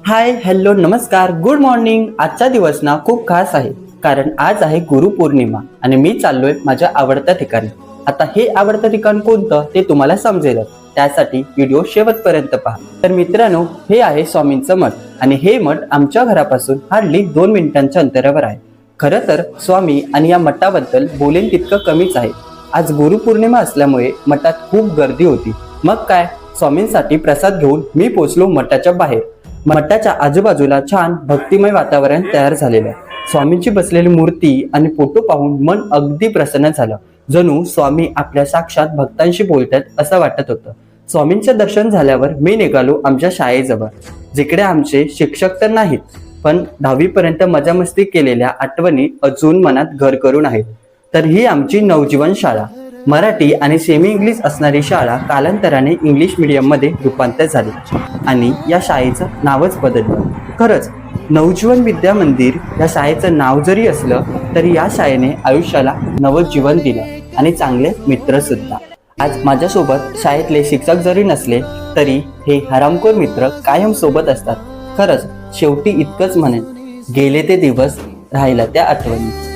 Hi hello नमस्कार good morning. आजचा दिवस ना खूप खास आहे, कारण आज आहे गुरुपौर्णिमा आणि मी चाललोय माझ्या आवडत्या ठिकाणी। आता हे आवडतं ठिकाण कोणतं ते तुम्हाला समजेल, त्यासाठी व्हिडिओ शेवटपर्यंत पहा। तर मित्रांनो, हे आहे स्वामींचं मठ आणि हे मठ आमच्या घरापासून हार्डली 2 मिनिटांच्या अंतरावर आहे। खरं तर स्वामी आणि या मठाबद्दल बोलेन तितकं कमीच आहे। आज गुरुपौर्णिमा असल्यामुळे मठात खूप गर्दी होती। मग काय, स्वामींसाठी प्रसाद घेऊन मी पोहोचलो मठाच्या बाहेर। मठाच्या आजूबाजूला छान भक्तिमय वातावरण तयार झालेलं आहे। स्वामींची बसलेली मूर्ती आणि फोटो पाहून मन अगदी प्रसन्न झालं। जणू स्वामी आपल्या साक्षात भक्तांशी बोलतात असं वाटत होतं। स्वामींचं दर्शन झाल्यावर मी निघालो आमच्या शाळेजवळ, जिकडे आमचे शिक्षक तर नाहीत, पण 10वी पर्यंत मजा मस्ती केलेल्या आठवणी अजून मनात घर करून आहेत। तर ही आमची नवजीवन शाळा, मराठी आणि सेमी इंग्लिश असणारी शाळा कालांतराने इंग्लिश मीडियम मध्ये रूपांतर झाली आणि या शाळेचं नावच बदललं। खरंच नवजीवन विद्या मंदिर या शाळेचं नाव जरी असलं तरी या शाळेने आयुष्याला नवं जीवन दिलं आणि चांगले मित्र सुद्धा। आज माझ्यासोबत शाळेतले शिक्षक जरी नसले तरी हे हरामखोर मित्र कायम सोबत असतात। खरंच शेवटी इतकंच म्हणेन, गेले ते दिवस, राहिला त्या आठवणी।